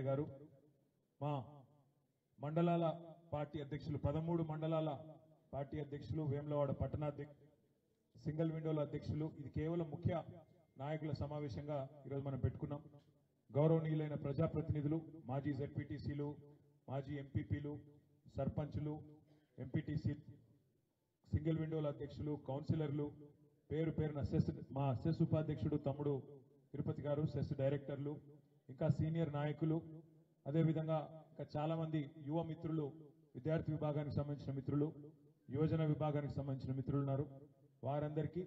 గారు, మా మండలాల పార్టీ అధ్యక్షులు 13 మండలాల పార్టీ అధ్యక్షులు, వేములవాడ పట్టణాధ్యక్షులు, సింగిల్ విండోల అధ్యక్షులు, ఇది కేవలం ముఖ్య నాయకుల సమావేశంగా ఈరోజు మనం పెట్టుకున్నాం. గౌరవనీయులైన ప్రజాప్రతినిధులు, మాజీ జెడ్పీటీసీలు, మాజీ ఎంపీపీలు, సర్పంచులు, ఎంపీటీసీ, సింగిల్ విండోల అధ్యక్షులు, కౌన్సిలర్లు, పేరు పేరున మా సెస్ ఉపాధ్యక్షుడు తమ్ముడు తిరుపతి గారు, సెస్ డైరెక్టర్లు, ఇంకా సీనియర్ నాయకులు, అదేవిధంగా ఇంకా చాలా మంది యువ మిత్రులు, విద్యార్థి విభాగానికి సంబంధించిన మిత్రులు, యువజన విభాగానికి సంబంధించిన మిత్రులు ఉన్నారు. వారందరికీ,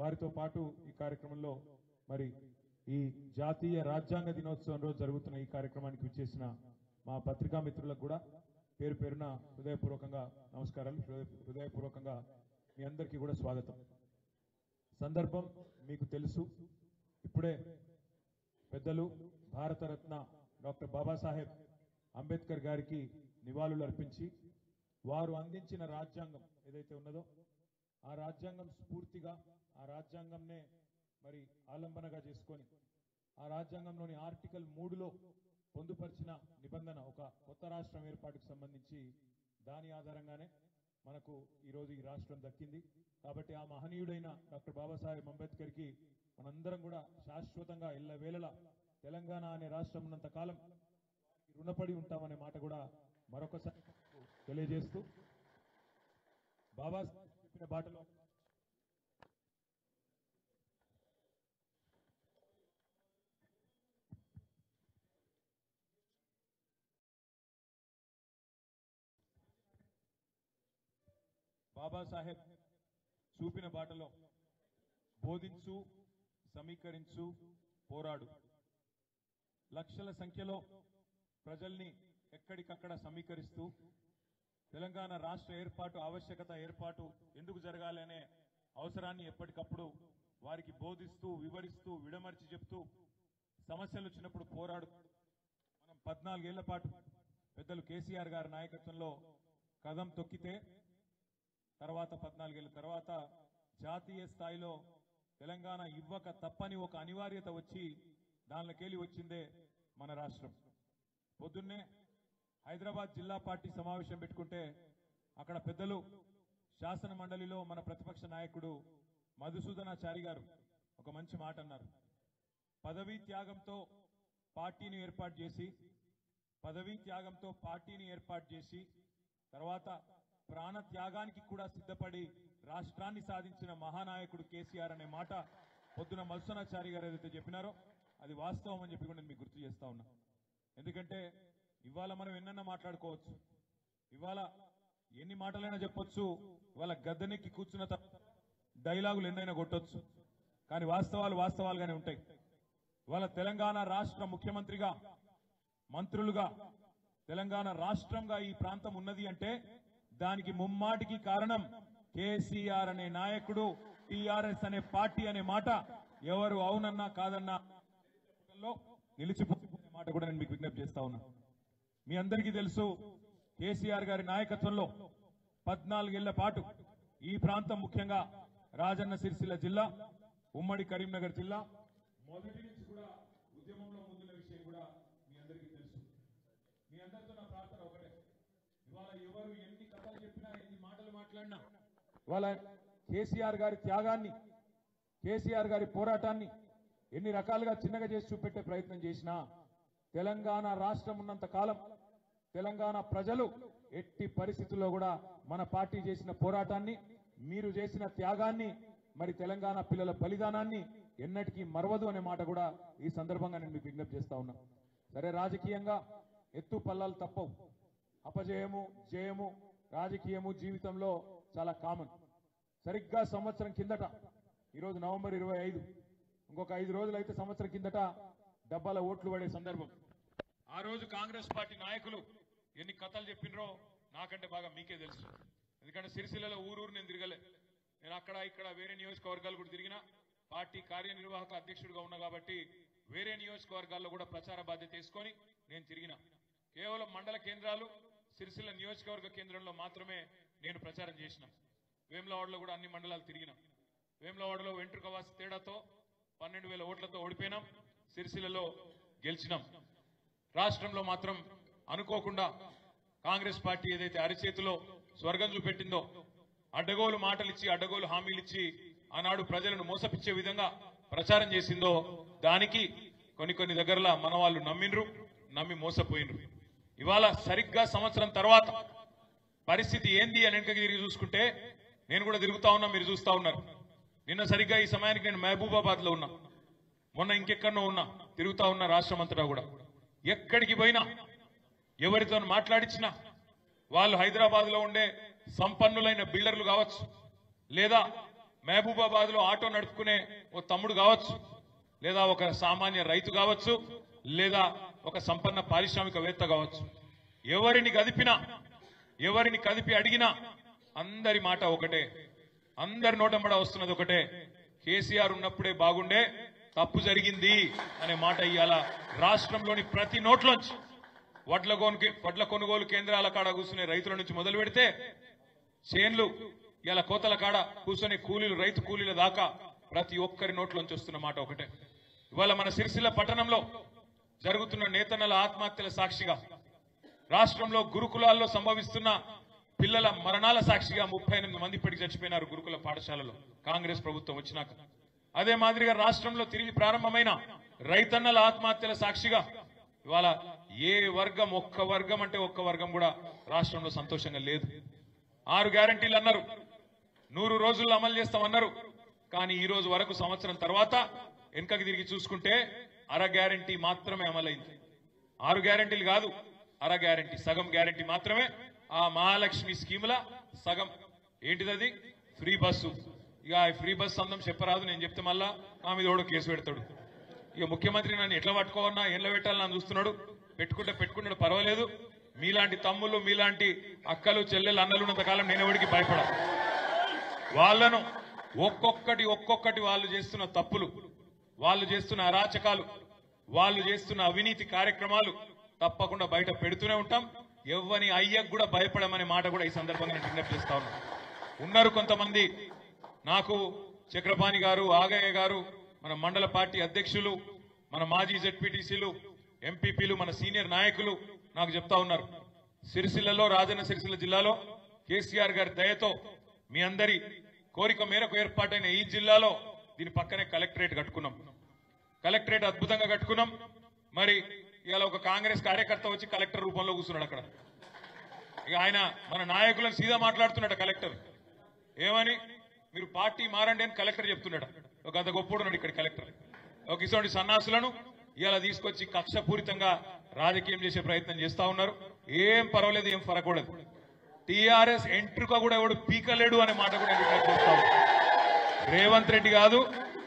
వారితో పాటు ఈ కార్యక్రమంలో మరి ఈ జాతీయ రాజ్యాంగ దినోత్సవం రోజు జరుగుతున్న ఈ కార్యక్రమానికి విచ్చేసిన మా పత్రికా మిత్రులకు కూడా పేరు పేరున హృదయపూర్వకంగా నమస్కారాలు, హృదయపూర్వకంగా మీ అందరికీ కూడా స్వాగతం. సందర్భం మీకు తెలుసు, ఇప్పుడే పెద్దలు భారతరత్న డాక్టర్ బాబాసాహెబ్ అంబేద్కర్ గారికి నివాళులు అర్పించి వారు అందించిన రాజ్యాంగం ఏదైతే ఉన్నదో ఆ రాజ్యాంగం స్ఫూర్తిగా, ఆ రాజ్యాంగంనే మరి ఆలంబనగా చేసుకొని, ఆ రాజ్యాంగంలోని ఆర్టికల్ 3లో పొందుపరిచిన నిబంధన, ఒక కొత్త రాష్ట్రం ఏర్పాటుకు సంబంధించి దాని ఆధారంగానే మనకు ఈరోజు ఈ రాష్ట్రం దక్కింది. కాబట్టి ఆ మహనీయుడైన డాక్టర్ బాబాసాహెబ్ అంబేద్కర్కి మనందరం కూడా శాశ్వతంగా ఎల్లవేళలా తెలంగాణ అనే రాష్ట్రం ఉన్నంత కాలం రుణపడి ఉంటామనే మాట కూడా మరొకసారి తెలియజేస్తూ, బాబా చెప్పిన బాటలో బాబాసాహెబ్ చూపిన బాటలో బోధించు, సమీకరించు, పోరాడు. లక్షల సంఖ్యలో ప్రజల్ని ఎక్కడికక్కడ సమీకరిస్తూ తెలంగాణ రాష్ట్ర ఏర్పాటు ఆవశ్యకత, ఏర్పాటు ఎందుకు జరగాలి అనే అవసరాన్ని ఎప్పటికప్పుడు వారికి బోధిస్తూ, వివరిస్తూ, విడమర్చి చెప్తూ, సమస్యలు వచ్చినప్పుడు పోరాడు. మనం 14 ఏళ్ల పాటు పెద్దలు కేసీఆర్ గారి నాయకత్వంలో కదం తొక్కితే తర్వాత 14 ఏళ్ల తర్వాత జాతీయ స్థాయిలో తెలంగాణ ఇవ్వక తప్పని ఒక అనివార్యత వచ్చి దానిలోకెళ్ళి వచ్చిందే మన రాష్ట్రం. పొద్దున్నే హైదరాబాద్ జిల్లా పార్టీ సమావేశం పెట్టుకుంటే అక్కడ పెద్దలు శాసన మండలిలో మన ప్రతిపక్ష నాయకుడు మధుసూదనాచారి గారు ఒక మంచి మాట అన్నారు. పదవీ త్యాగంతో పార్టీని ఏర్పాటు చేసి తర్వాత ప్రాణ త్యాగానికి కూడా సిద్ధపడి రాష్ట్రాన్ని సాధించిన మహానాయకుడు కేసీఆర్ అనే మాట పొద్దున మధుసూదనాచారి గారు ఏదైతే చెప్పినారో అది వాస్తవం అని చెప్పి కూడా నేను మీకు గుర్తు చేస్తా ఉన్నా. ఎందుకంటే ఇవాళ మనం ఎన్నన్నా మాట్లాడుకోవచ్చు, ఇవాళ ఎన్ని మాటలైనా చెప్పొచ్చు, ఇవాళ గద్దెనెక్కి కూర్చున్న డైలాగులు ఎన్నైనా కొట్టొచ్చు, కానీ వాస్తవాలు వాస్తవాలుగానే ఉంటాయి. ఇవాళ తెలంగాణ రాష్ట్ర ముఖ్యమంత్రిగా, మంత్రులుగా తెలంగాణ రాష్ట్రంగా ఈ ప్రాంతం ఉన్నది అంటే దానికి ముమ్మాటికి కారణం కేసీఆర్ అనే నాయకుడు, టీఆర్ఎస్ అనే పార్టీ అనే మాట ఎవరు అవునన్నా కాదన్నా నిలిచిపోతున్న మాట కూడా నేను మీకు విజ్ఞప్తి చేస్తా ఉన్నా. మీ అందరికీ తెలుసు, కేసీఆర్ గారి నాయకత్వంలో 14 ఏళ్ల పాటు ఈ ప్రాంతం, ముఖ్యంగా రాజన్న సిరిసిల్ల జిల్లా, ఉమ్మడి కరీంనగర్ జిల్లా మొదటి నుంచి కూడా ఉద్యమంలో ముందున్న విషయం కూడా మీ అందరికీ తెలుసు. మీ అందరితో నా ప్రార్థన ఒకటే, ఇవాళ ఎవరు ఎన్ని కథలు చెప్పినా, ఎన్ని మాటలు మాట్లాడినా, ఇవాళ కేసీఆర్ గారి త్యాగాన్ని, కేసీఆర్ గారి పోరాటాన్ని ఎన్ని రకాలుగా చిన్నగా చేసి చూపెట్టే ప్రయత్నం చేసినా తెలంగాణ రాష్ట్రం ఉన్నంత కాలం తెలంగాణ ప్రజలు ఎట్టి పరిస్థితుల్లో కూడా మన పార్టీ చేసిన పోరాటాన్ని, మీరు చేసిన త్యాగాన్ని, మరి తెలంగాణ పిల్లల బలిదానాన్ని ఎన్నటికీ మరవదు అనే మాట కూడా ఈ సందర్భంగా నేను మీకు విజ్ఞప్తి చేస్తా ఉన్నా. సరే, రాజకీయంగా ఎత్తు పల్లాలు తప్పవు, అపజయము, జయము, రాజకీయము జీవితంలో చాలా కామన్. సరిగ్గా సంవత్సరం కిందట, ఈరోజు నవంబర్ 25, ఇంకొక 5 రోజులైతే సంవత్సరం కిందట డబ్బాల ఓట్లు పడే సందర్భం. ఆ రోజు కాంగ్రెస్ పార్టీ నాయకులు ఎన్ని కథలు చెప్పినరో నాకంటే బాగా మీకే తెలుసు. ఎందుకంటే సిరిసిల్లలో ఊరూరు నేను తిరగలే, నేను అక్కడ ఇక్కడ వేరే నియోజకవర్గాలు కూడా తిరిగినా, పార్టీ కార్యనిర్వాహక అధ్యక్షుడిగా ఉన్నా కాబట్టి వేరే నియోజకవర్గాల్లో కూడా ప్రచార బాధ్యత తీసుకొని నేను తిరిగినా. కేవలం మండల కేంద్రాలు, సిరిసిల్ల నియోజకవర్గ కేంద్రంలో మాత్రమే నేను ప్రచారం చేసిన. వేములవాడలో కూడా అన్ని మండలాలు తిరిగినా. వేములవాడలో వెంట్రుకవాసి తేడాతో 12,000 ఓట్లతో ఓడిపోయినాం, సిరిసిల్లలో గెలిచినాం. రాష్ట్రంలో మాత్రం అనుకోకుండా కాంగ్రెస్ పార్టీ ఏదైతే అరిచేతిలో స్వర్గం చూపెట్టిందో, అడ్డగోలు మాటలిచ్చి అడ్డగోలు హామీలిచ్చి ఆనాడు ప్రజలను మోసపిచ్చే విధంగా ప్రచారం చేసిందో, దానికి కొన్ని దగ్గరలా మన వాళ్ళు నమ్మి మోసపోయినరు. ఇవాళ సరిగ్గా సంవత్సరం తర్వాత పరిస్థితి ఏంది అని వెనకకి తిరిగి చూసుకుంటే, నేను కూడా తిరుగుతా ఉన్నా, మీరు చూస్తా ఉన్నారు. నిన్న సరిగ్గా ఈ సమయానికి నేను మహబూబాబాద్ లో ఉన్నా, మొన్న ఇంకెక్కడో ఉన్నా, తిరుగుతా ఉన్నా రాష్ట్రం అంతటా కూడా. ఎక్కడికి పోయినా ఎవరితో మాట్లాడించినా వాళ్ళు హైదరాబాద్ లో ఉండే సంపన్నులైన బిల్డర్లు కావచ్చు, లేదా మహబూబాబాద్ లో ఆటో నడుపుకునే ఓ తమ్ముడు కావచ్చు, లేదా ఒక సామాన్య రైతు కావచ్చు, లేదా ఒక సంపన్న పారిశ్రామికవేత్త కావచ్చు, ఎవరిని కదిపి అడిగినా అందరి మాట ఒకటే, అందరి నోటంబడ వస్తున్నది ఒకటే, కేసీఆర్ ఉన్నప్పుడే బాగుండే, తప్పు జరిగింది అనే మాట ఇవాళ రాష్ట్రంలోని ప్రతి నోట్లోంచి వడ్ల కొనుగోలు కేంద్రాల కాడ కూర్చునే రైతుల నుంచి మొదలు పెడితే చేన్లు ఇలా కోతల కాడ కూర్చునే రైతు కూలీల దాకా ప్రతి ఒక్కరి నోట్లోంచి వస్తున్న మాట ఒకటే. ఇవాళ మన సిరిసిల్ల పట్టణంలో జరుగుతున్న నేతన్నల ఆత్మహత్యల సాక్షిగా, రాష్ట్రంలో గురుకులాల్లో సంభవిస్తున్న పిల్లల మరణాల సాక్షిగా 38 మంది ఇప్పటికి చచ్చిపోయినారు గురుకుల పాఠశాలలో కాంగ్రెస్ ప్రభుత్వం వచ్చినాక. అదే మాదిరిగా రాష్ట్రంలో తిరిగి ప్రారంభమైన రైతన్నల ఆత్మహత్యల సాక్షిగా ఇవాళ ఏ వర్గం, ఒక్క వర్గం కూడా రాష్ట్రంలో సంతోషంగా లేదు. 6 గ్యారంటీలు అన్నారు, 100 రోజుల్లో అమలు చేస్తామన్నారు. కానీ ఈ రోజు వరకు సంవత్సరం తర్వాత వెనుకకి తిరిగి చూసుకుంటే అర గ్యారంటీ మాత్రమే అమలైంది. 6 గ్యారంటీలు కాదు, అర గ్యారంటీ, సగం గ్యారంటీ మాత్రమే. ఆ మహాలక్ష్మి స్కీముల సగం. ఏంటిది? Free bus. ఇక ఫ్రీ బస్సు అందం చెప్పరాదు, నేను చెప్తే మళ్ళా నా మీద కూడా కేసు పెడతాడు. ఇక ముఖ్యమంత్రి నన్ను ఎట్లా పట్టుకోవన్నా, ఎట్లా పెట్టాలని నన్ను చూస్తున్నాడు. పెట్టుకుంటాడు, పర్వాలేదు. మీలాంటి తమ్ముళ్ళు, మీలాంటి అక్కలు, చెల్లెలు, అన్నలు ఉన్నంత కాలం నేను ఎవరికి భయపడ. వాళ్ళను ఒక్కొక్కటి వాళ్ళు చేస్తున్న తప్పులు, వాళ్ళు చేస్తున్న అరాచకాలు, వాళ్ళు చేస్తున్న అవినీతి కార్యక్రమాలు తప్పకుండా బయట పెడుతూనే ఉంటాం. ఎవ్వని అయ్యకు కూడా భయపడమనే మాట కూడా ఈ సందర్భంగా నేను విజ్ఞప్తి చేస్తా ఉన్నారు కొంతమంది. నాకు చక్రపాణి గారు, ఆగయ్య గారు, మన మండల పార్టీ అధ్యక్షులు, మన మాజీ జెడ్పీటీసీలు, ఎంపీపీలు, మన సీనియర్ నాయకులు నాకు చెప్తా ఉన్నారు, సిరిసిల్లలో, రాజన్న సిరిసిల్ల జిల్లాలో కేసీఆర్ గారి దయతో మీ అందరి కోరిక మేరకు ఏర్పాటైన ఈ జిల్లాలో దీని పక్కనే కలెక్టరేట్ కట్టుకున్నాం. కలెక్టరేట్ అద్భుతంగా కట్టుకున్నాం. మరి ఇవాళ ఒక కాంగ్రెస్ కార్యకర్త వచ్చి కలెక్టర్ రూపంలో కూర్చున్నాడు అక్కడ. ఇక ఆయన మన నాయకులను సీదా మాట్లాడుతున్నాడు కలెక్టర్. ఏమని? మీరు పార్టీ మారండి అని కలెక్టర్ చెప్తున్నాడు. ఒక అంత గొప్పడున్నాడు ఇక్కడ కలెక్టర్. ఒక ఇటువంటి సన్నాసులను ఇవాళ తీసుకొచ్చి కక్షపూరితంగా రాజకీయం చేసే ప్రయత్నం చేస్తా ఉన్నారు. ఏం పర్వాలేదు, ఏం ఫరకూడదు. టీఆర్ఎస్ ఎంట్రుక కూడా ఎవడు పీకలేడు అనే మాట కూడా చెప్తా ఉన్నారు. రేవంత్ రెడ్డి కాదు,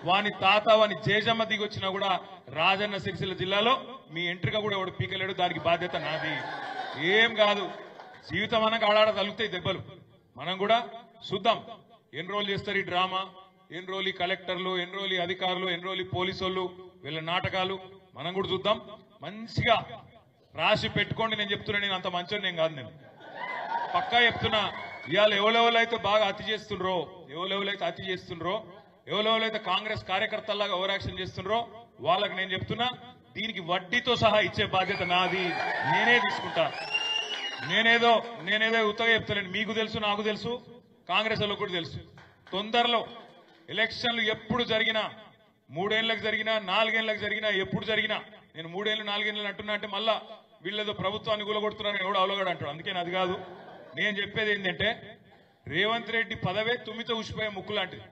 వాని తాత, వాని జేజమ్మ దిగొచ్చినా కూడా రాజన్న సిరిసిల్ల జిల్లాలో మీ ఎంట్రుక కూడా ఎవడు పీకలేడు. దానికి బాధ్యత నాది. ఏం కాదు, జీవితం అనగా ఆడాడ తలుగుతాయి దెబ్బలు. మనం కూడా చూద్దాం ఎన్ని రోజులు చేస్తారు ఈ డ్రామా, ఎన్ని రోజులు ఈ కలెక్టర్లు, ఎన్ని రోజులు ఈ అధికారులు, ఎన్ని రోజులు ఈ పోలీసు వీళ్ళ నాటకాలు. మనం కూడా చూద్దాం. మంచిగా రాసి పెట్టుకోండి. నేను చెప్తున్నా, నేను అంత మంచోని నేను కాదు. నేను పక్కా చెప్తున్నా, ఇవాళ ఎవరెవరైతే బాగా అతి చేస్తుండ్రో, ఎవరెవరైతే కాంగ్రెస్ కార్యకర్తల్లాగా ఓవర్ యాక్షన్ చేస్తుండ్రో వాళ్ళకి నేను చెప్తున్నా, దీనికి వడ్డీతో సహా ఇచ్చే బాధ్యత నాది. నేనే తీసుకుంటా. నేనేదో ఉత్తగా చెప్తాను. మీకు తెలుసు, నాకు తెలుసు, కాంగ్రెస్ వాళ్ళకు కూడా తెలుసు. తొందరలో ఎలక్షన్లు ఎప్పుడు జరిగినా, 3 ఏళ్లకు జరిగినా, 4 ఏళ్లకు జరిగినా, ఎప్పుడు జరిగినా, నేను 3 ఏళ్ళు 4 ఏళ్ళు అంటున్నా అంటే మళ్ళా వీళ్ళేదో ప్రభుత్వాన్ని కూలగొడుతున్నారని ఎవడు అవలగాడు అంటాడు. అందుకే అది కాదు. నేను చెప్పేది ఏంటంటే, రేవంత్ రెడ్డి పదవే తుమ్మితో ఉసిపోయే ముక్కు లాంటిది.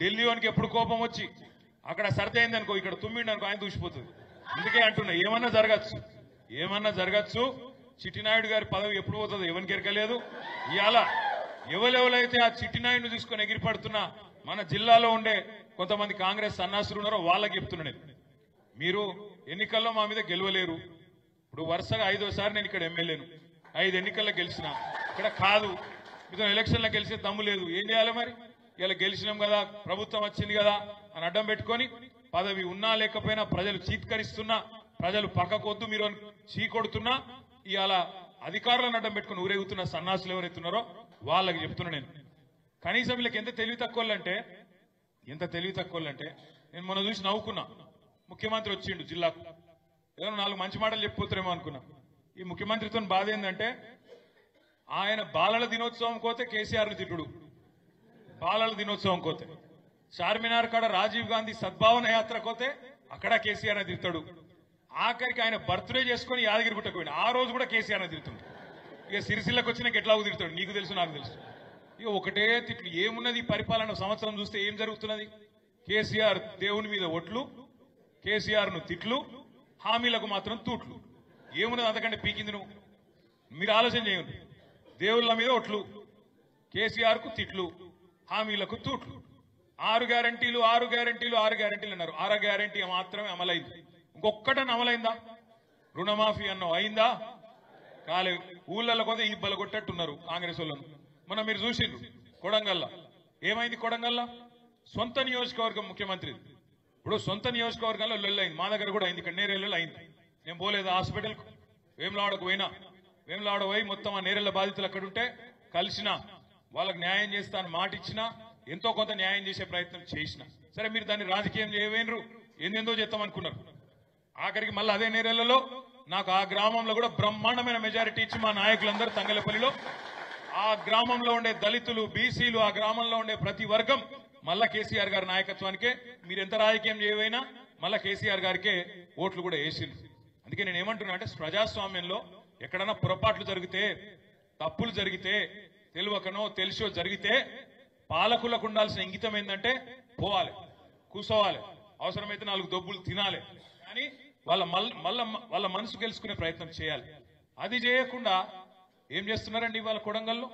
ఢిల్లీలోనికి ఎప్పుడు కోపం వచ్చి అక్కడ సర్ది అయిందనుకో, ఇక్కడ తుమ్మిండి అనుకో, ఆయన దూసిపోతుంది. అందుకే అంటున్నా, ఏమన్నా జరగచ్చు. చిట్టినాయుడు గారి పదవి ఎప్పుడు పోతుందో ఎవరికి ఎరకలేదు. ఇవాళ ఎవరెవరైతే ఆ చిట్టినాయుడిని తీసుకొని ఎగిరిపడుతున్నా మన జిల్లాలో ఉండే కొంతమంది కాంగ్రెస్ సన్నాసులు ఉన్నారో వాళ్ళకి చెప్తున్నా, మీరు ఎన్నికల్లో మా మీద గెలవలేరు. ఇప్పుడు వరుసగా 5వ సారి నేను ఇక్కడ ఎమ్మెల్యేను, 5 ఎన్నికల్లో గెలిచిన. ఇక్కడ కాదు, మీతో ఎలక్షన్లో గెలిచే దమ్ము లేదు. ఏం చేయాలి మరి? ఇలా గెలిచినాం కదా, ప్రభుత్వం వచ్చింది కదా అని అడ్డం పెట్టుకొని, పదవి ఉన్నా లేకపోయినా ప్రజలు చీత్కరిస్తున్నా, ప్రజలు పక్కకొద్దు మీరు చీకొడుతున్నా, ఇవాళ అధికారులను అడ్డం పెట్టుకుని ఊరేగుతున్న సన్నాసులు ఎవరైతున్నారో వాళ్ళకి చెప్తున్నా నేను. కనీసం వీళ్ళకి ఎంత తెలివి తక్కువలంటే, నేను మొన్న చూసి నవ్వుకున్నా. ముఖ్యమంత్రి వచ్చిండు జిల్లాకు, ఏదో 4 మంచి మాటలు చెప్పిపోతారేమో అనుకున్నా. ఈ ముఖ్యమంత్రితో బాధ ఏంటంటే ఆయన బాలల దినోత్సవం కోతే కేసీఆర్ని తిట్టుడు, బాలల దినోత్సవం కోతే చార్మినార్ కాడ రాజీవ్ గాంధీ సద్భావన యాత్ర కోతే అక్కడ కేసీఆర్ని తిడతాడు. ఆఖరికి ఆయన బర్త్డే చేసుకుని యాదగిరి గుట్టకు పోయిన ఆ రోజు కూడా కేసీఆర్ని తిడుతుంది. ఇక సిరిసిల్లకు వచ్చినాక ఎట్లా తిడతాడు నీకు తెలుసు నాకు తెలుసు. ఇక ఒకటే తిట్లు. ఏమున్నది పరిపాలన సంవత్సరం చూస్తే ఏం జరుగుతున్నది? కేసీఆర్ దేవుని మీద ఒట్లు, కేసీఆర్ ను తిట్లు, హామీలకు మాత్రం తూట్లు. ఏమున్నది అంతకంటే పీకింది నువ్వు? మీరు ఆలోచన చేయండి. దేవుళ్ళ మీద ఒట్లు, కేసీఆర్ కు తిట్లు, హామీలకు తూట్లు. 6 గ్యారంటీలు 6 గ్యారంటీలు 6 గ్యారంటీలు అన్నారు. 6 గ్యారంటీ మాత్రమే అమలైంది. ఇంకొక్కటని అమలైందా? రుణమాఫీ అన్నం అయిందా? కాలేదు. ఊళ్ళల్లో కొద్ది ఇబ్బలు కొట్టట్టున్నారు కాంగ్రెస్ వాళ్ళను. మనం మీరు చూసిండ్రు కొడంగల్లా ఏమైంది? కొడంగల్లా సొంత నియోజకవర్గం ముఖ్యమంత్రి. ఇప్పుడు సొంత నియోజకవర్గంలో లొల్లైంది. మా దగ్గర కూడా అయింది. ఇక్కడ నేరేళ్ళలో అయింది. నేను పోలేదు హాస్పిటల్కు. వేములవాడకు పోయినా. వేములవాడ పోయి మొత్తం ఆ నేరేళ్ల బాధితులు అక్కడుంటే కలిసిన వాళ్ళకు న్యాయం చేస్తాను మాట ఇచ్చినా, ఎంతో కొంత న్యాయం చేసే ప్రయత్నం చేసిన. సరే మీరు దాన్ని రాజకీయం చేయవేనరు, ఎందెందో చేస్తామనుకున్నారు. ఆఖరికి మళ్ళీ అదే నేరేళ్లలో నాకు ఆ గ్రామంలో కూడా బ్రహ్మాండమైన మెజారిటీ ఇచ్చి మా నాయకులందరూ తంగలపల్లిలో ఆ గ్రామంలో ఉండే దళితులు, బీసీలు, ఆ గ్రామంలో ఉండే ప్రతి వర్గం మళ్ళా కేసీఆర్ గారి నాయకత్వానికే, మీరు ఎంత రాజకీయం చేయవైనా మళ్ళా కేసీఆర్ గారికే ఓట్లు కూడా వేసిండ్రు. అందుకే నేను ఏమంటున్నా అంటే ప్రజాస్వామ్యంలో ఎక్కడన్నా పొరపాట్లు జరిగితే, తప్పులు జరిగితే, తెలియకనో తెలిసో జరిగితే పాలకులకు ఉండాల్సిన ఇంగితం ఏంటంటే పోవాలి, కూసోవాలి, అవసరమైతే 4 దొబ్బులు తినాలి, కానీ వాళ్ళ మనసు గెలుచుకునే ప్రయత్నం చేయాలి. అది చేయకుండా ఏం చేస్తున్నారండి? ఇవాళ కొడంగల్లో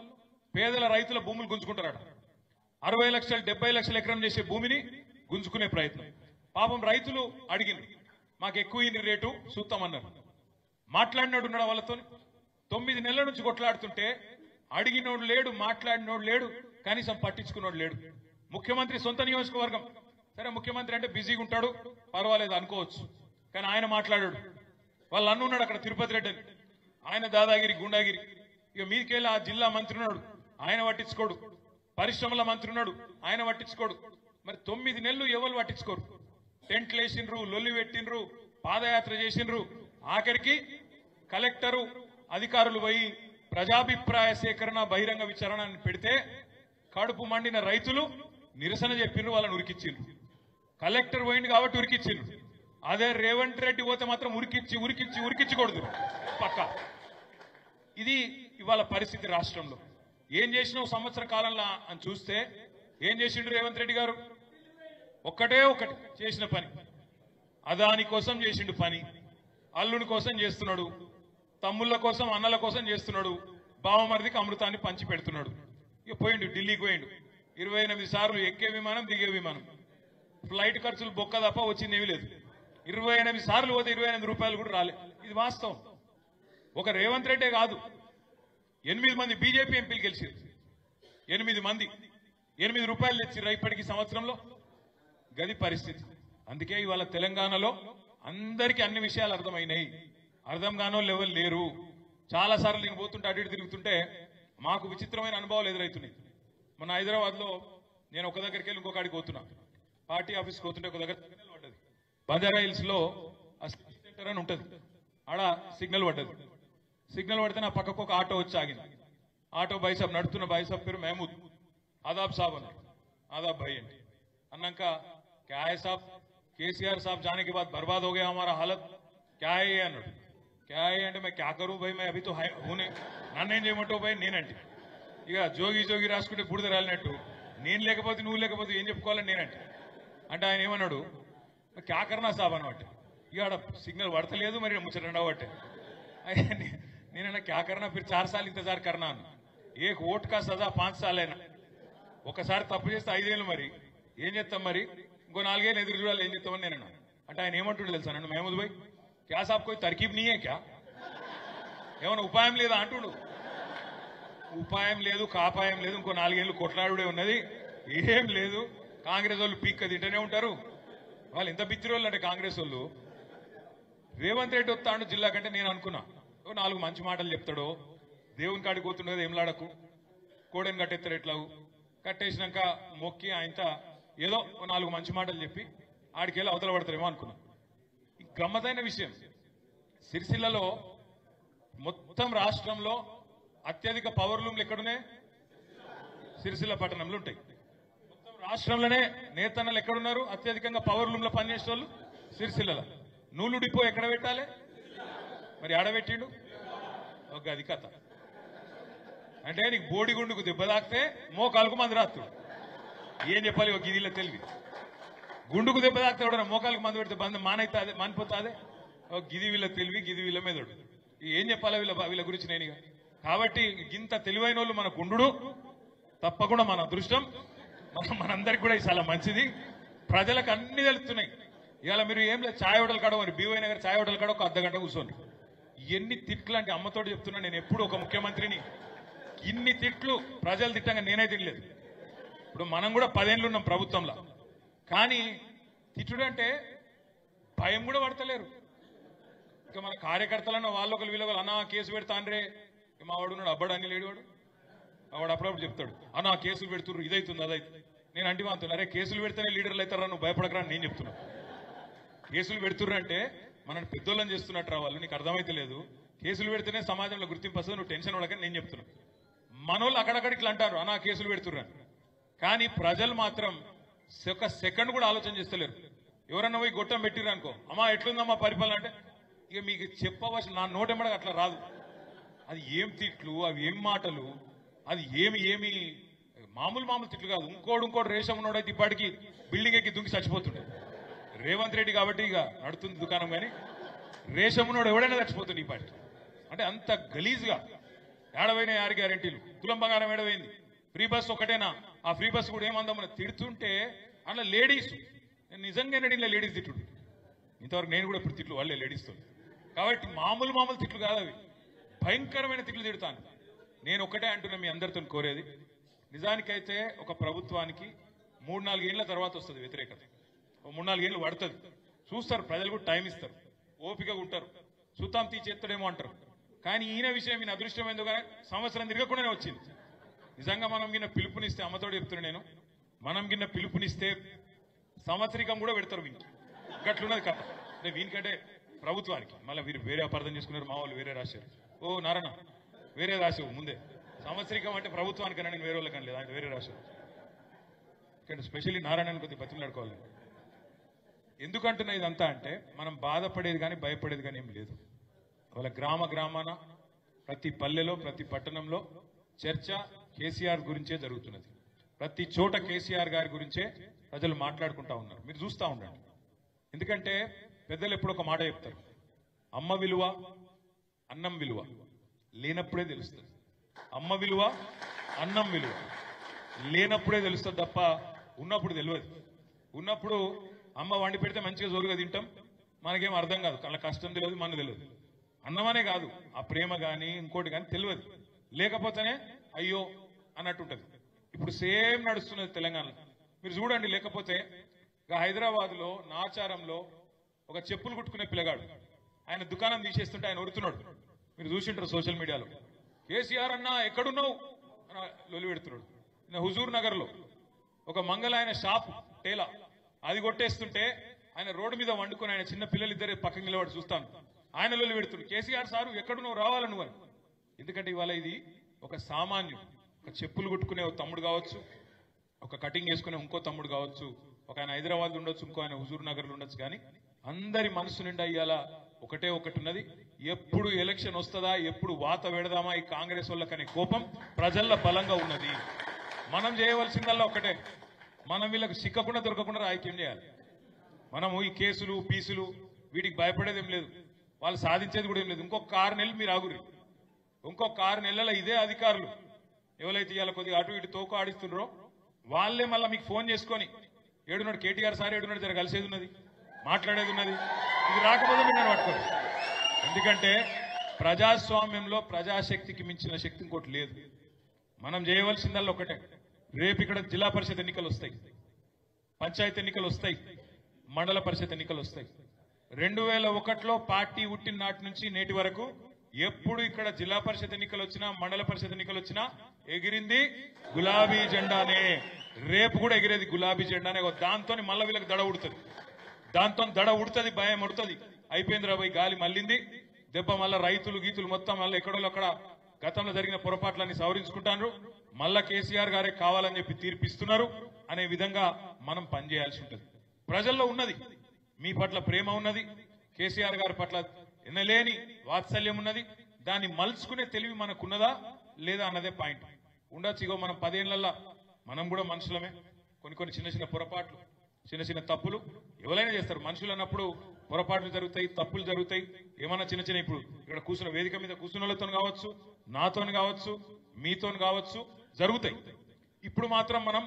పేదల రైతుల భూములు గుంజుకుంటారట. 60 లక్షలు 70 లక్షల ఎకరం చేసే భూమిని గుంజుకునే ప్రయత్నం. పాపం రైతులు అడిగిండ్రు, మాకు ఎక్కువ రేటు చూస్తామన్నారు. మాట్లాడినోడు ఉన్నాడు వాళ్ళతో. 9 నెలల నుంచి కొట్లాడుతుంటే అడిగినోడు లేడు, మాట్లాడినోడు లేడు, కనీసం పట్టించుకున్నోడు లేడు. ముఖ్యమంత్రి సొంత నియోజకవర్గం. సరే ముఖ్యమంత్రి అంటే బిజీగా ఉంటాడు, పర్వాలేదు అనుకోవచ్చు, కానీ ఆయన మాట్లాడాడు. వాళ్ళు అన్నున్నాడు అక్కడ తిరుపతి రెడ్డి అని. ఆయన దాదాగిరి గుండాగిరి. ఇక మీదికెళ్ళి ఆ జిల్లా మంత్రి ఉన్నాడు, ఆయన పట్టించుకోడు. పరిశ్రమల మంత్రి ఉన్నాడు, ఆయన పట్టించుకోడు. మరి 9 నెలలు ఎవరు పట్టించుకోరు. టెంట్లు వేసిండ్రు, లొల్లి పెట్టిండ్రు, పాదయాత్ర చేసిండ్రు. ఆఖరికి కలెక్టరు అధికారులు పోయి ప్రజాభిప్రాయ సేకరణ బహిరంగ విచారణ పెడితే కడుపు మండిన రైతులు నిరసన చెప్పిండ్రు, వాళ్ళని ఉరికిచ్చిండ్రు. కలెక్టర్ పోయింది కాబట్టి ఉరికిచ్చిండ్రు. అదే రేవంత్ రెడ్డి పోతే మాత్రం ఉరికిచ్చకూడదు పక్క. ఇది ఇవాళ పరిస్థితి రాష్ట్రంలో. ఏం చేసినావు సంవత్సర కాలంలో అని చూస్తే ఏం చేసిండు రేవంత్ రెడ్డి గారు? ఒక్కటే ఒకటి చేసిన పని, అదాని కోసం చేసిండు పని, అల్లుని కోసం చేస్తున్నాడు, తమ్ముళ్ళ కోసం అన్నల కోసం చేస్తున్నాడు, బావమరిదికి అమృతాన్ని పంచి పెడుతున్నాడు. ఇక పోయిండు, ఢిల్లీకి పోయిండు. 28 సార్లు ఎక్కే విమానం, దిగే విమానం. ఫ్లైట్ ఖర్చులు బొక్క తప్ప వచ్చింది ఏమీ లేదు. 28 సార్లు పోతే 28 రూపాయలు కూడా రాలే. ఇది వాస్తవం. ఒక రేవంత్ రెడ్డే కాదు, 8 మంది బీజేపీ ఎంపీలు గెలిచారు. 8 మంది 8 రూపాయలు తెచ్చిర్రు ఇప్పటికీ సంవత్సరంలో. గది పరిస్థితి. అందుకే ఇవాళ తెలంగాణలో అందరికీ అన్ని విషయాలు అర్థమైనాయి. అర్థం కానో లెవెల్ లేరు. చాలా సార్లు నేను పోతుంటే అటు ఇటు తిరుగుతుంటే మాకు విచిత్రమైన అనుభవాలు ఎదురవుతున్నాయి. మొన్న హైదరాబాద్ లో నేను ఒక దగ్గరికి వెళ్ళి ఇంకొకడికి పోతున్నా. పార్టీ ఆఫీస్కి పోతుంటే ఒక దగ్గర సిగ్నల్ పడ్డది. బంజారా హిల్స్ లో సెంటర్ అని ఉంటుంది, ఆడ సిగ్నల్ పడ్డది. సిగ్నల్ పడితే నా పక్కకు ఒక ఆటో వచ్చి ఆగింది. ఆటో బైసాబ్ నడుతున్న బైసాబ్ పేరు మహమూద్. ఆదాబ్ సాబ్ అన్నాడు. ఆదాబ్ భాయ్ అంటే అన్నాక क्या है साहब, केसीआर साहब जाने के बाद बर्बाद हो गया हमारा हालत, क्या है ये అన్నాడు. क्या है అంటే मैं क्या करूं भाई, मैं अभी तो हूं नहीं, నన్నేం చేయమంటావు భాయ్ నేనంటే. ఇక జోగి రాసుకుంటే బుడిద రాలినట్టు నేను లేకపోతే నువ్వు లేకపోతే ఏం చెప్పుకోవాలని నేనంటే. అంటే ఆయన ఏమన్నాడు, క్యా కర్నా సాబ్ అనమాట. ఇక ఆడ సిగ్నల్ పడతలేదు, మరి ముచ్చట రెండవట్టే. నేనన్నా క్యా కర్నా ఫిర్ 4 సార్లు ఇంతజార్ కర్నా అన్న. ఏ ఓట్ కా సజా 5 సార్లైనా. ఒకసారి తప్పు చేస్తే 5 ఏళ్ళు, మరి ఏం చేస్తాం, మరి ఇంకో 4 ఏళ్ళు ఎదురు చూడాలి, ఏం చేస్తామని నేనన్నా. అంటే ఆయన ఏమంటుండే తెలుసా నన్ను, మహమూద్ భాయ్ క్యా సాబ్ కోయి తర్కీబ్ నీయే క్యా, ఏమన్నా ఉపాయం లేదా అంటుండు. ఉపాయం లేదు, కాపాయం లేదు, ఇంకో 4 ఏళ్ళు కొట్లాడుడే ఉన్నది, ఏం లేదు. కాంగ్రెస్ వాళ్ళు పీక్క తింటూనే ఉంటారు. వాళ్ళు ఎంత బిత్తిరోళ్ళు అంటే కాంగ్రెస్ వాళ్ళు. రేవంత్ రెడ్డి వస్తాడు జిల్లా కంటే నేను అనుకున్నా 4 మంచి మాటలు చెప్తాడో, దేవుని కాడికి పోతుండదు ఏంలాడకు, కోడని కట్టెత్తాడు ఎట్లాగు, కట్టేసినాక మొక్కి ఆయనతో ఏదో 4 మంచి మాటలు చెప్పి ఆడికెళ్ళి అవతల పడతారేమో అనుకున్నా. గమ్మతైన విషయం, సిరిసిల్లలో మొత్తం రాష్ట్రంలో అత్యధిక పవర్ లూమ్లు ఎక్కడున్నాయి? సిరిసిల్ల పట్టణంలో ఉంటాయి. మొత్తం రాష్ట్రంలోనే నేతన్నలు ఎక్కడున్నారు? అత్యధికంగా పవర్ లూమ్లో పనిచేసే వాళ్ళు సిరిసిల్లలో. నూలు డిపో ఎక్కడ పెట్టాలి? మరి ఆడబెట్టిండు. ఒక అది కథ. అంటే నీకు బోడిగుండుకు దెబ్బ తాకితే మోకాలకు మంది రాస్తాడు. ఏం చెప్పాలి? ఒక గిదిలో తెలివి. గుండుకు దెబ్బ తాకితే కూడా మోకాలకు మంది పెడితే బంధం మానైతే అదే మానిపోతాదే. ఒక గిది వీళ్ళ తెలివి, గిది వీళ్ళ మెదడు. ఏం చెప్పాలా వీళ్ళ గురించి నేను? కాబట్టి ఇంత తెలివైన వాళ్ళు మన గుండు తప్పకుండా మన అదృష్టం. మనందరికి కూడా ఇది చాలా మంచిది. ప్రజలకు అన్ని తెలుస్తున్నాయి. ఇవాళ మీరు ఏం లేదు, ఛాయ్ హోటల్ కాడ మరి బీవై నగర్ ఛాయ్ హోటల్ కాడ ఒక అర్ధగంట కూర్చోండి. ఎన్ని తిట్లు అంటే అమ్మతోటి చెప్తున్నా, నేను ఎప్పుడు ఒక ముఖ్యమంత్రిని ఇన్ని తిట్లు ప్రజలు తిట్టంగా నేనే తినలేదు. ఇప్పుడు మనం కూడా 10 ఏళ్ళు ఉన్నాం ప్రభుత్వంలో, కానీ తిట్టుడు అంటే భయం కూడా పడతలేరు. ఇక మన కార్యకర్తలన్న వాళ్ళొకరు వీళ్ళొకరు అన్నా కేసు పెడతాండ్రే. మా వాడు ఉన్నాడు, అబ్బాడు అని లేడు వాడు. వాడు అప్పుడప్పుడు చెప్తాడు, అన్నా కేసులు పెడుతుర్రు, ఇదైతుంది అదైతుంది. నేను అంటే అంటున్నా, అరే కేసులు పెడితేనే లీడర్లు అవుతారా, నువ్వు భయపడకరా అని నేను చెప్తున్నా. కేసులు పెడుతుర్రు అంటే మనం పెద్దోళ్ళని చేస్తున్నట్టు రావాలి, నీకు అర్థమైతే లేదు. కేసులు పెడితేనే సమాజంలో గుర్తింపు వస్తుంది, నువ్వు టెన్షన్ పడకని నేను చెప్తున్నా. మనోళ్ళు అక్కడక్కడికి ఇట్లా అంటారు, అన్నా కేసులు పెడుతుర్రు అని. కానీ ప్రజలు మాత్రం ఒక సెకండ్ కూడా ఆలోచన చేస్తలేరు. ఎవరన్నా పోయి గొట్టం పెట్టిర్రు అనుకో, అమ్మా ఎట్లుందమ్మా పరిపాలన అంటే ఇక మీకు చెప్పవలసిన నా నోటెమ్మడగా అట్లా రాదు. అది ఏం తిట్లు, అవి ఏం మాటలు, అది ఏమి మామూలు తిట్లు కాదు. ఇంకోటి రేషం ఉన్నోడైతే ఇప్పటికీ బిల్డింగ్ ఎక్కి దుంకి చచ్చిపోతుండే. రేవంత్ రెడ్డి కాబట్టి ఇక నడుతుంది దుకాణం, కానీ రేషం ఉన్నోడు ఎవడైనా చచ్చిపోతుంది ఈ పాటికి. అంటే అంత గలీజ్గా ఏడవైన 6 గ్యారెంటీలు, తులం బంగారం ఏడవైంది, ఫ్రీ బస్ ఒకటేనా, ఆ ఫ్రీ బస్ కూడా ఏమందామని తిడుతుంటే అట్లా లేడీస్, నిజంగా ఇలా లేడీస్ తిట్టుడు. ఇంతవరకు నేను కూడా ఇప్పుడు తిట్లు వాళ్ళే లేడీస్తో. కాబట్టి మామూలు తిట్లు కాదు అవి, భయంకరమైన తిట్లు తిడతాను. నేను ఒకటే అంటున్నా, మీ అందరితో కోరేది, నిజానికైతే ఒక ప్రభుత్వానికి 3-4 ఏళ్ల తర్వాత వస్తుంది వ్యతిరేకత. 3-4 ఏళ్ళు పడుతుంది, చూస్తారు ప్రజలు కూడా టైం ఇస్తారు, ఓపికగా ఉంటారు, సుతాం తీసేస్తాడేమో అంటారు. కానీ ఈయన విషయం ఈయన అదృష్టం ఎందుకని సంవత్సరం తిరగకుండానే వచ్చింది. నిజంగా మనం గిన్న పిలుపునిస్తే, అమ్మతోడు చెప్తున్నా నేను, మనం గిన్న పిలుపునిస్తే సంవత్సరికం కూడా పెడతారు వీనికి. గట్లున్నది కథ. అంటే వీనికంటే ప్రభుత్వానికి మళ్ళీ వీరు వేరే అపార్థం చేసుకున్నారు, మా వాళ్ళు వేరే రాశారు. ఓ నారాయణ వేరే రాశావు ముందే, సంవత్సరికం అంటే ప్రభుత్వానికన్నా నేను వేరే వాళ్ళకని లేదు, ఆయన వేరే రాశారు. ఇక్కడ స్పెషల్లీ నారాయణని కొద్దిగా బతిమలాడుకోవాలి. ఎందుకంటున్నా ఇదంతా అంటే, మనం బాధపడేది కానీ భయపడేది కానీ ఏం లేదు. వాళ్ళ గ్రామాన ప్రతి పల్లెలో ప్రతి పట్టణంలో చర్చ కేసీఆర్ గురించే జరుగుతున్నది. ప్రతి చోట కేసీఆర్ గారి గురించే ప్రజలు మాట్లాడుకుంటా ఉన్నారు. మీరు చూస్తూ ఉండండి. ఎందుకంటే పెద్దలు ఎప్పుడు ఒక మాట చెప్తారు, అమ్మ విలువ అన్నం విలువ లేనప్పుడే తెలుస్తుంది. అమ్మ విలువ అన్నం విలువ లేనప్పుడే తెలుస్తుంది తప్ప ఉన్నప్పుడు తెలియదు. ఉన్నప్పుడు అమ్మ వండి పెడితే మంచిగా జోరుగా తింటాం, మనకేం అర్థం కాదు, అలా కష్టం తెలియదు, మనకు తెలియదు. అన్నమనే కాదు, ఆ ప్రేమ కానీ ఇంకోటి కానీ తెలియదు. లేకపోతేనే అయ్యో అన్నట్టుంటది. ఇప్పుడు సేమ్ నడుస్తున్నది తెలంగాణలో. మీరు చూడండి, లేకపోతే హైదరాబాద్లో నాచారంలో ఒక చెప్పులు కుట్టుకునే పిల్లగాడు, ఆయన దుకాణం తీసేస్తుంటే ఆయన ఉరుతున్నాడు. మీరు చూసింటారు సోషల్ మీడియాలో. కేసీఆర్ అన్న ఎక్కడున్నావు అని లొలి పెడుతున్నాడు. హుజూర్ నగర్ లో ఒక మంగళ ఆయన షాప్ టేలా, అది కొట్టేస్తుంటే ఆయన రోడ్డు మీద వండుకొని ఆయన చిన్న పిల్లలు ఇద్దరు పక్కకి నిలబడి చూస్తాను, ఆయన లొలి పెడుతున్నాడు, కేసీఆర్ సారు ఎక్కడున్నావు రావాలి నువ్వు అని. ఎందుకంటే ఇవాళ ఇది ఒక సామాన్యుడు, ఒక చెప్పులు కుట్టుకునే ఒక తమ్ముడు కావచ్చు, ఒక కటింగ్ చేసుకునే ఇంకో తమ్ముడు కావచ్చు, ఒక ఆయన హైదరాబాద్ ఉండొచ్చు, ఇంకో ఆయన హుజూర్ నగర్ లో ఉండొచ్చు. కానీ అందరి మనసు నిండా ఇవాళ ఒకటే ఒకటి ఉన్నది, ఎప్పుడు ఎలక్షన్ వస్తుందా, ఎప్పుడు వాత పెడదామా ఈ కాంగ్రెస్ వాళ్ళకనే కోపం ప్రజల్లో బలంగా ఉన్నది. మనం చేయవలసిందల్లా ఒకటే, మనం వీళ్ళకి సిక్కకుండా దొరకకుండా రాజకీయం చేయాలి. మనము ఈ కేసులు పీసులు వీటికి భయపడేది ఏం లేదు, వాళ్ళు సాధించేది కూడా ఏం లేదు. ఇంకొక 6 నెలలు మీరు ఆగురి, ఇంకొక 6 నెలల ఇదే అధికారులు ఎవరైతే ఇవాళ కొద్దిగా అటు ఇటు తోకు ఆడిస్తున్నారో వాళ్ళే మళ్ళీ మీకు ఫోన్ చేసుకొని ఏడున్నాడు కేటీఆర్ సార్, ఏడున్నాడు జర కలిసేది ఉన్నది, మాట్లాడేది ఉన్నది, ఇది రాకపోతే మీరు పట్టుకోరు. ఎందుకంటే ప్రజాస్వామ్యంలో ప్రజాశక్తికి మించిన శక్తి ఇంకోటి లేదు. మనం చేయవలసిందల్లా ఒకటే, రేపు ఇక్కడ జిల్లా పరిషత్ ఎన్నికలు వస్తాయి, పంచాయతీ ఎన్నికలు వస్తాయి, మండల పరిషత్ ఎన్నికలు వస్తాయి. 2001లో పార్టీ పుట్టిన నాటి నుంచి నేటి వరకు ఎప్పుడు ఇక్కడ జిల్లా పరిషత్ ఎన్నికలు వచ్చినా మండల పరిషత్ ఎన్నికలు వచ్చినా ఎగిరింది గులాబీ జెండానే, రేపు కూడా ఎగిరేది గులాబీ జెండానే. దాంతో మళ్ళీ వీళ్ళకి దడ ఉడుతుంది, దాంతో దడ ఉడుతుంది, భయం ఉడుతుంది. అయిపోయింది రాబోయ్ గాలి మళ్ళింది, దెబ్బ మళ్ళా రైతులు గీతులు మొత్తం మళ్ళీ ఎక్కడో అక్కడ గతంలో జరిగిన పొరపాట్లన్నీ సవరించుకుంటారు, మళ్ళా కేసీఆర్ గారే కావాలని చెప్పి తీర్పిస్తున్నారు అనే విధంగా మనం పనిచేయాల్సి ఉంటుంది. ప్రజల్లో ఉన్నది మీ పట్ల ప్రేమ ఉన్నది, కేసీఆర్ గారి పట్ల ఎనలేని వాత్సల్యం ఉన్నది. దాన్ని మలుచుకునే తెలివి మనకున్నదా లేదా అన్నదే పాయింట్. ఉండొచ్చు. ఇగో మనం 10 ఏళ్లలో మనం కూడా మనుషులమే, కొన్ని చిన్న చిన్న పొరపాట్లు, చిన్న తప్పులు ఎవరైనా చేస్తారు. మనుషులు అన్నప్పుడు పొరపాట్లు జరుగుతాయి, తప్పులు జరుగుతాయి. ఏమన్నా చిన్న ఇప్పుడు ఇక్కడ కూర్చున్న వేదిక మీద కూర్చున్న వాళ్ళతో కావచ్చు, నాతో కావచ్చు, మీతో కావచ్చు జరుగుతాయి. ఇప్పుడు మాత్రం మనం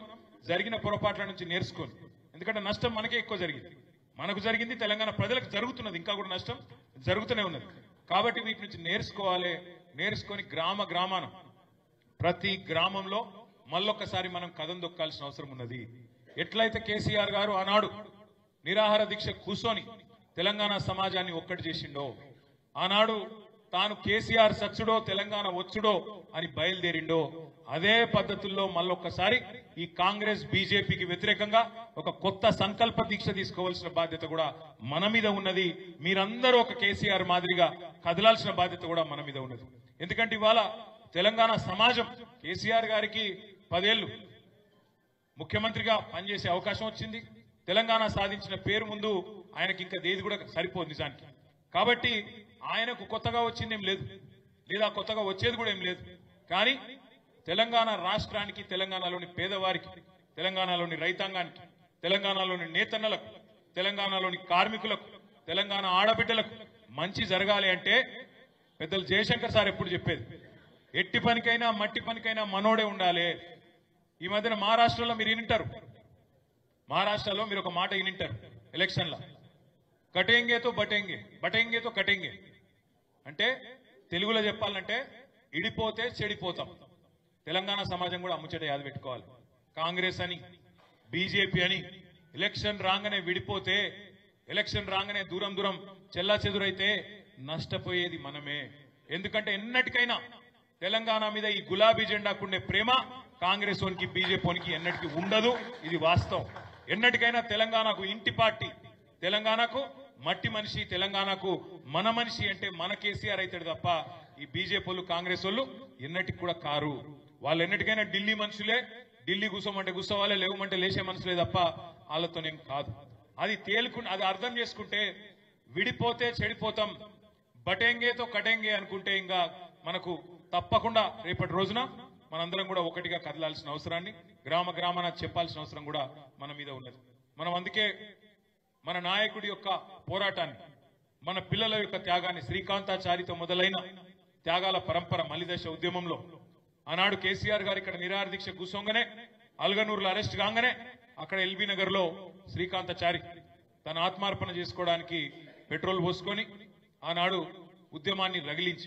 జరిగిన పొరపాట్ల నుంచి నేర్చుకొని, ఎందుకంటే నష్టం మనకే ఎక్కువ జరిగింది, మనకు జరిగింది, తెలంగాణ ప్రజలకు జరుగుతున్నది, ఇంకా కూడా నష్టం జరుగుతూనే ఉన్నది. కాబట్టి వీటి నుంచి నేర్చుకోవాలి. నేర్చుకొని గ్రామాన ప్రతి గ్రామంలో మళ్ళొక్కసారి మనం కథం దొక్కాల్సిన అవసరం ఉన్నది. ఎట్లయితే కేసీఆర్ గారు ఆనాడు నిరాహార దీక్ష కూర్చొని తెలంగాణ సమాజాన్ని ఒక్కటి చేసిండో, ఆనాడు తాను కేసీఆర్ సచ్చుడో తెలంగాణ వచ్చుడో అని బయలుదేరిండో, అదే పద్ధతుల్లో మళ్ళొక్కసారి ఈ కాంగ్రెస్ బీజేపీకి వ్యతిరేకంగా ఒక కొత్త సంకల్ప దీక్ష తీసుకోవాల్సిన బాధ్యత కూడా మన మీద ఉన్నది. మీరందరూ ఒక కేసీఆర్ మాదిరిగా కదలాల్సిన బాధ్యత కూడా మన మీద ఉన్నది. ఎందుకంటే ఇవాళ తెలంగాణ సమాజం కేసీఆర్ గారికి 10 ఏళ్లు ముఖ్యమంత్రిగా పనిచేసే అవకాశం వచ్చింది. తెలంగాణ సాధించిన పేరు ముందు ఆయనకి ఇంకా దేది కూడా సరిపోదు నిజానికి. కాబట్టి ఆయనకు కొత్తగా వచ్చిందేం లేదు, లేదా కొత్తగా వచ్చేది కూడా ఏం లేదు. కానీ తెలంగాణ రాష్ట్రానికి, తెలంగాణలోని పేదవారికి, తెలంగాణలోని రైతాంగానికి, తెలంగాణలోని నేతన్నలకు, తెలంగాణలోని కార్మికులకు, తెలంగాణ ఆడబిడ్డలకు మంచి జరగాలి అంటే పెద్దలు జయశంకర్ సార్ ఎప్పుడు చెప్పేది, ఎట్టి పనికైనా మట్టి పనికైనా మనోడే ఉండాలి. ఈ మధ్యన మహారాష్ట్రలో మీరు వినింటారు, మహారాష్ట్రలో మీరు ఒక మాట వినింటారు ఎలక్షన్లో, కటేంగేతో బటేంగే, బటేంగేతో కటేంగే. అంటే తెలుగులో చెప్పాలంటే ఇడిపోతే చెడిపోతాం. తెలంగాణ సమాజం కూడా అమ్ముచట యాద పెట్టుకోవాలి. కాంగ్రెస్ అని, బీజేపీ అని ఎలక్షన్ రాగానే విడిపోతే, ఎలక్షన్ రాగానే దూరం చెల్లా చెదురైతే నష్టపోయేది మనమే. ఎందుకంటే ఎన్నటికైనా తెలంగాణ మీద ఈ గులాబీ జెండాకుండే ప్రేమ కాంగ్రెస్ వానికి, బీజేపీ వానికి ఎన్నటికీ ఉండదు. ఇది వాస్తవం. ఎన్నటికైనా తెలంగాణకు ఇంటి పార్టీ, తెలంగాణకు మట్టి మనిషి, తెలంగాణకు మన మనిషి అంటే మన కేసీఆర్ అవుతాడు తప్ప ఈ బీజేపీ వాళ్ళు, కాంగ్రెస్ వాళ్ళు ఎన్నటికి కూడా కారు. వాళ్ళు ఎన్నటికైనా ఢిల్లీ మనుషులే, ఢిల్లీ కూర్చోమంటే కూర్చోవాలి, లేవమంటే లేచే మనుషులే తప్ప వాళ్ళతోనేం కాదు. అది అది అర్థం చేసుకుంటే విడిపోతే చెడిపోతాం, బటేంగేతో కటేంగే అనుకుంటే ఇంకా మనకు తప్పకుండా రేపటి రోజున మనందరం కూడా ఒకటిగా కదలాల్సిన అవసరాన్ని గ్రామాన చెప్పాల్సిన అవసరం కూడా మన మీద ఉన్నది. మనం అందుకే మన నాయకుడి యొక్క పోరాటాన్ని, మన పిల్లల యొక్క త్యాగాన్ని, శ్రీకాంతాచారితో మొదలైన త్యాగాల పరంపర మలిదశ ఉద్యమంలో ఆనాడు కేసీఆర్ గారు ఇక్కడ నిరాహార దీక్ష కూర్చోగానే, అల్గనూరులో అరెస్ట్ కాగానే అక్కడ ఎల్బీ నగర్ లో శ్రీకాంతాచారి తన ఆత్మార్పణ చేసుకోవడానికి పెట్రోల్ పోసుకొని ఆనాడు ఉద్యమాన్ని రగిలించి